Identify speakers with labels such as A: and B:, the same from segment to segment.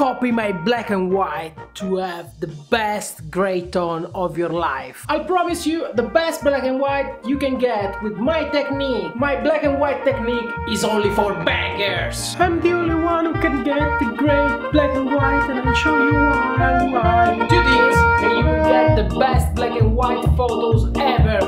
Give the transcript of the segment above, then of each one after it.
A: copy my black and white to have the best gray tone of your life. I promise you the best black and white you can get with my technique. My black and white technique is only for bangers. I'm the only one who can get the great black and white, and I'll show you why. Do this and you will get the best black and white photos ever.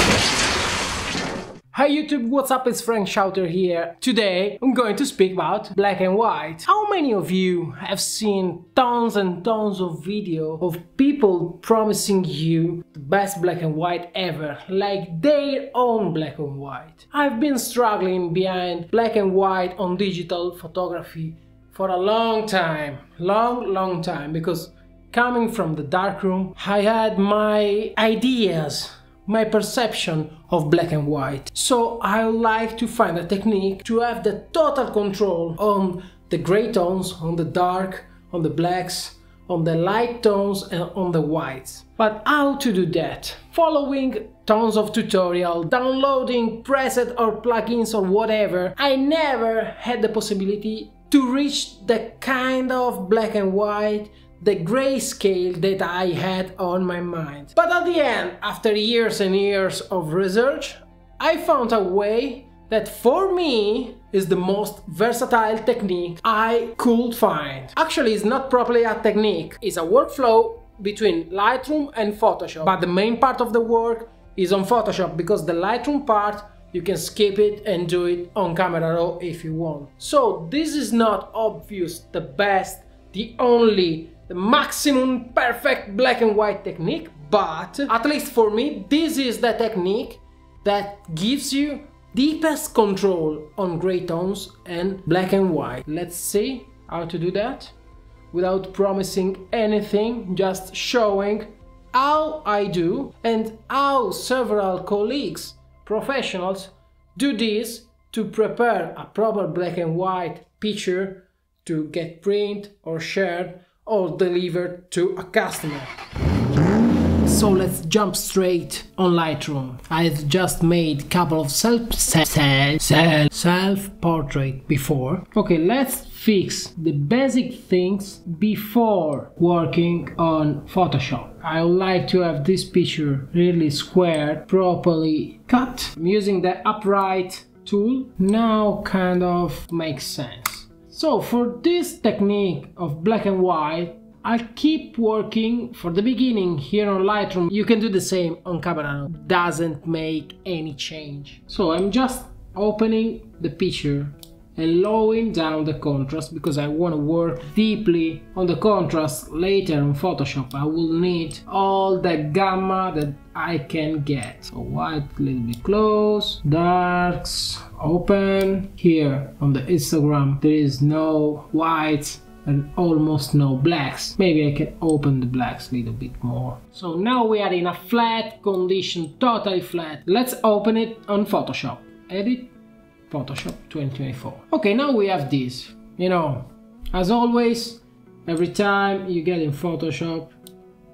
A: Hi YouTube, what's up? It's Frank Schauter here. Today I'm going to speak about black and white. How many of you have seen tons and tons of video of people promising you the best black and white ever, like their own black and white? I've been struggling behind black and white on digital photography for a long time, long time, because coming from the darkroom, I had my ideas, my perception of black and white. So I like to find a technique to have the total control on the gray tones, on the dark, on the blacks, on the light tones and on the whites. But how to do that? Following tons of tutorial, downloading preset or plugins or whatever, I never had the possibility to reach the kind of black and white, the grayscale that I had on my mind. But at the end, after years and years of research, I found a way that for me is the most versatile technique I could find. Actually, it's not properly a technique, it's a workflow between Lightroom and Photoshop. But the main part of the work is on Photoshop, because the Lightroom part you can skip it and do it on Camera Raw if you want. So this is not obvious the best, the only, the maximum perfect black and white technique, but at least for me this is the technique that gives you deepest control on gray tones and black and white. Let's see how to do that without promising anything, just showing how I do and how several colleagues, professionals, do this to prepare a proper black and white picture to get print or shared or delivered to a customer. So let's jump straight on Lightroom. I've just made a couple of self-portrait before. Okay, let's fix the basic things before working on Photoshop. I would like to have this picture really squared, properly cut. I'm using the upright tool. Now kind of makes sense. So for this technique of black and white, I'll keep working for the beginning here on Lightroom. You can do the same on Camera Raw. Doesn't make any change. So I'm just opening the picture and lowering down the contrast, because I want to work deeply on the contrast later on Photoshop. I will need all the gamma that I can get. So white a little bit close, darks open. Here on the Instagram there is no whites and almost no blacks. Maybe I can open the blacks a little bit more. So now we are in a flat condition, totally flat. Let's open it on Photoshop. Edit, Photoshop 2024. Okay, now we have this. You know, as always, every time you get in Photoshop,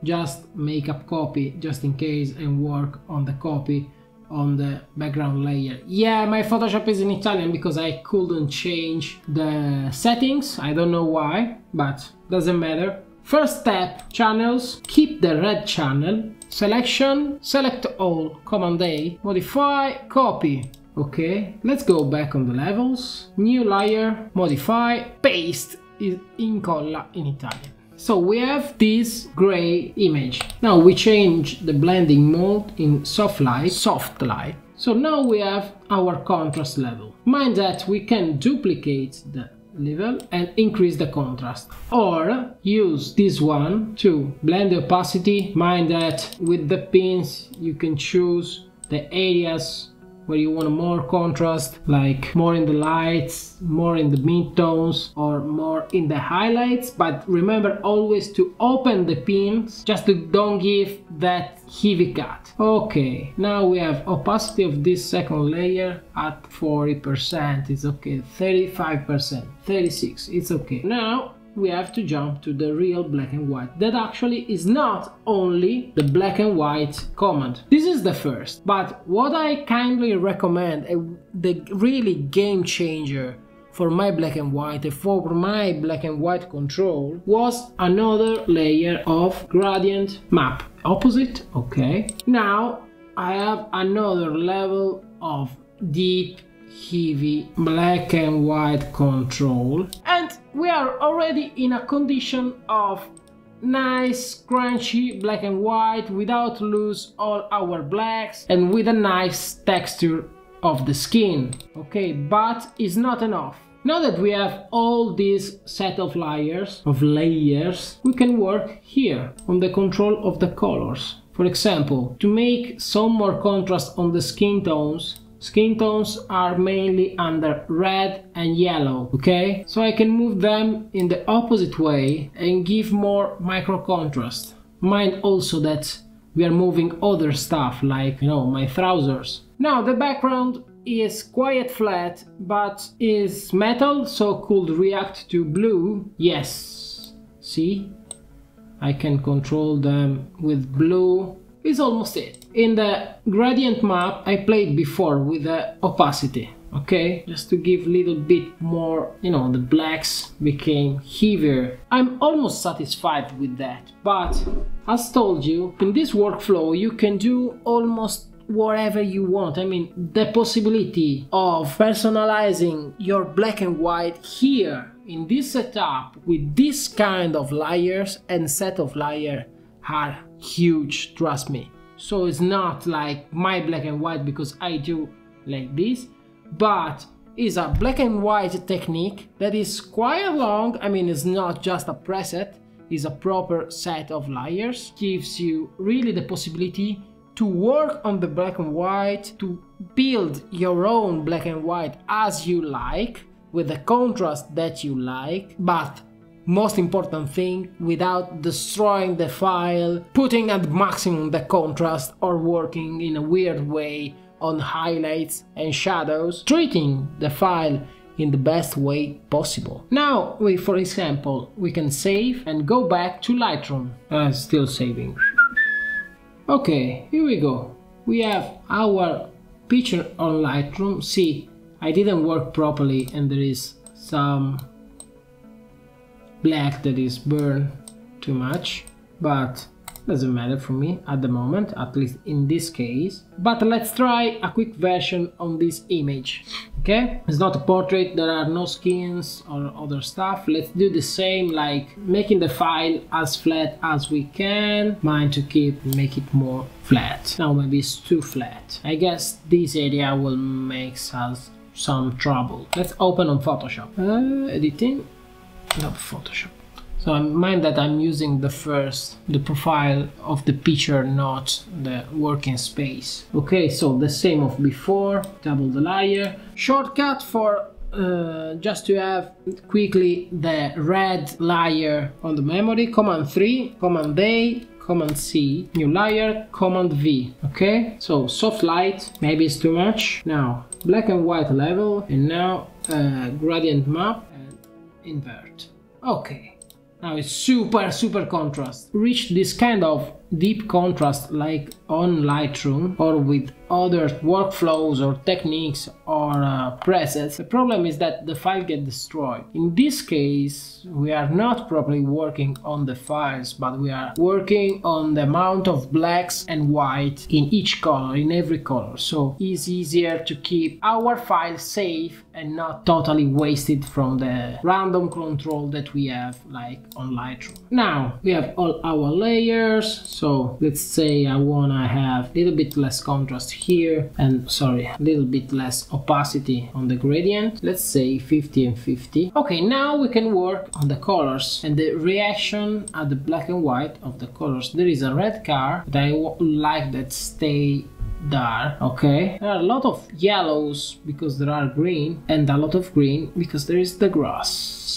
A: just make a copy just in case and work on the copy on the background layer. Yeah, my Photoshop is in Italian because I couldn't change the settings. I don't know why, but doesn't matter. First step, channels, keep the red channel. Selection, select all, Command A, modify, copy. Okay, let's go back on the levels, new layer, modify, paste, is incolla in Italian. So we have this gray image. Now we change the blending mode in soft light. So now we have our contrast level. Mind that we can duplicate the level and increase the contrast, or use this one to blend the opacity. Mind that with the pins you can choose the areas where you want more contrast, like more in the lights, more in the mid-tones, or more in the highlights. But remember always to open the pins, just to don't give that heavy cut. Okay, now we have opacity of this second layer at 40%, it's okay, 35%, 36%, it's okay. Now we have to jump to the real black and white. That actually is not only the black and white command. This is the first, but what I kindly recommend, the really game changer for my black and white and for my black and white control was another layer of gradient map. Opposite, okay. Now I have another level of deep, heavy black and white control, and we are already in a condition of nice crunchy black and white without lose all our blacks and with a nice texture of the skin. Okay, but it's not enough. Now that we have all this set of layers, we can work here on the control of the colors. For example, to make some more contrast on the skin tones are mainly under red and yellow, okay? So I can move them in the opposite way and give more micro contrast. Mind also that we are moving other stuff like, you know, my trousers. Now the background is quite flat, but is metal, so could react to blue. Yes, see? I can control them with blue. Is almost it. In the gradient map I played before with the opacity, okay? Just to give a little bit more, you know, the blacks became heavier. I'm almost satisfied with that, but as told you, in this workflow you can do almost whatever you want. I mean, the possibility of personalizing your black and white here in this setup with this kind of layers and set of layers are huge, trust me. So it's not like my black and white because I do like this, but it's a black and white technique that is quite long. I mean, it's not just a preset, it's a proper set of layers. Gives you really the possibility to work on the black and white, to build your own black and white as you like, with the contrast that you like, but most important thing, without destroying the file, putting at maximum the contrast or working in a weird way on highlights and shadows, treating the file in the best way possible. Now, for example, we can save and go back to Lightroom. Still saving. Okay, here we go. We have our picture on Lightroom. See, I didn't work properly and there is some black that is burned too much, but doesn't matter for me at the moment, at least in this case. But let's try a quick version on this image. Okay, it's not a portrait, there are no skins or other stuff. Let's do the same, like making the file as flat as we can. Mind to make it more flat. Now maybe it's too flat. I guess this area will make us some trouble. Let's open on Photoshop. Editing. Not Photoshop. So mind that I'm using the profile of the picture, not the working space. Okay, so the same of before, double the layer. Shortcut for just to have quickly the red layer on the memory, Command 3, Command A, Command C, new layer, Command V. Okay, so soft light, maybe it's too much. Now black and white level, and now gradient map and invert. Okay, now it's super contrast. Reach this kind of deep contrast like on Lightroom or with other workflows or techniques or presets. The problem is that the file gets destroyed. In this case, we are not properly working on the files, but we are working on the amount of blacks and white in each color, in every color. So it's easier to keep our file safe and not totally wasted from the random control that we have like on Lightroom. Now we have all our layers. So let's say I wanna have a little bit less contrast here and a little bit less opacity on the gradient. Let's say 50 and 50. Okay, now we can work on the colors and the reaction at the black and white of the colors. There is a red car that I like that stay dark. Okay, there are a lot of yellows because there are green, and a lot of green because there is the grass.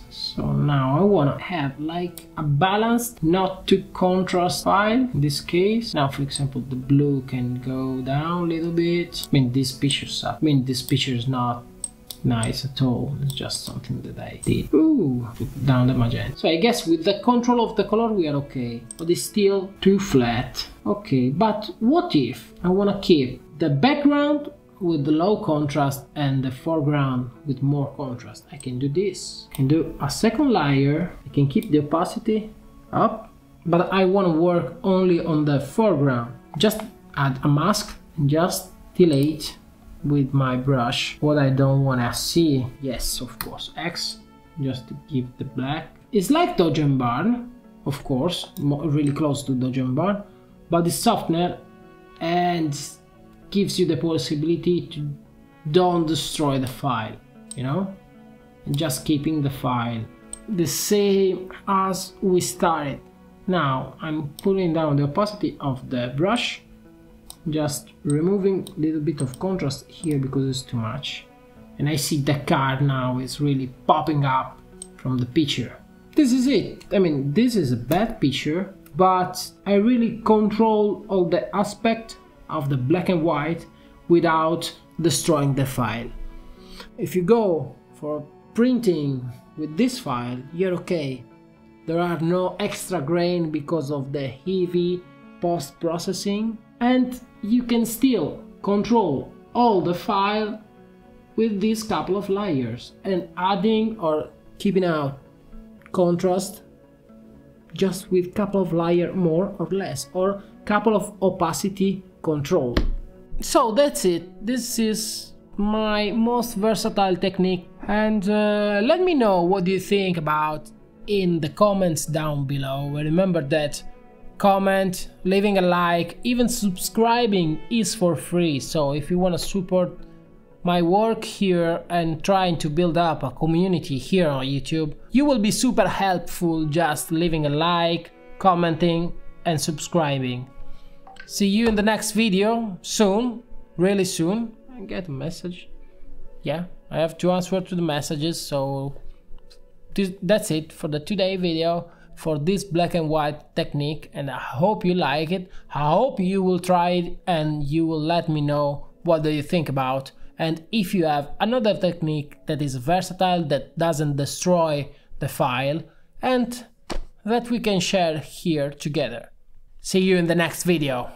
A: So now I want to have like a balanced, not too contrast file in this case. Now for example the blue can go down a little bit. I mean this picture is not nice at all, it's just something that I did. Ooh, put down the magenta. So I guess with the control of the color we are okay, but it's still too flat. Okay, but what if I want to keep the background with the low contrast and the foreground with more contrast. I can do this. I can do a second layer. I can keep the opacity up, but I want to work only on the foreground. Just add a mask and just delete with my brush what I don't want to see. Yes, of course, X, just to give the black. It's like Dodge and Burn, of course, really close to Dodge and Burn, but it's softer and gives you the possibility to don't destroy the file, you know, and just keeping the file the same as we started. Now I'm pulling down the opacity of the brush, just removing a little bit of contrast here because it's too much, and I see the card now is really popping up from the picture. This is it. I mean, this is a bad picture, but I really control all the aspect of the black and white without destroying the file. If you go for printing with this file, you're okay. There are no extra grain because of the heavy post-processing, and you can still control all the file with these couple of layers and adding or keeping out contrast just with couple of layer more or less, or couple of opacity control. So that's it. This is my most versatile technique, and let me know what you think about in the comments down below. Remember that comment, leaving a like, even subscribing is for free, so if you want to support my work here and trying to build up a community here on YouTube, you will be super helpful just leaving a like, commenting and subscribing. See you in the next video soon, really soon. I get a message. Yeah, I have to answer to the messages, so that's it for the today video for this black and white technique, and I hope you like it. I hope you will try it and you will let me know what do you think about, and if you have another technique that is versatile, that doesn't destroy the file, and that we can share here together. See you in the next video.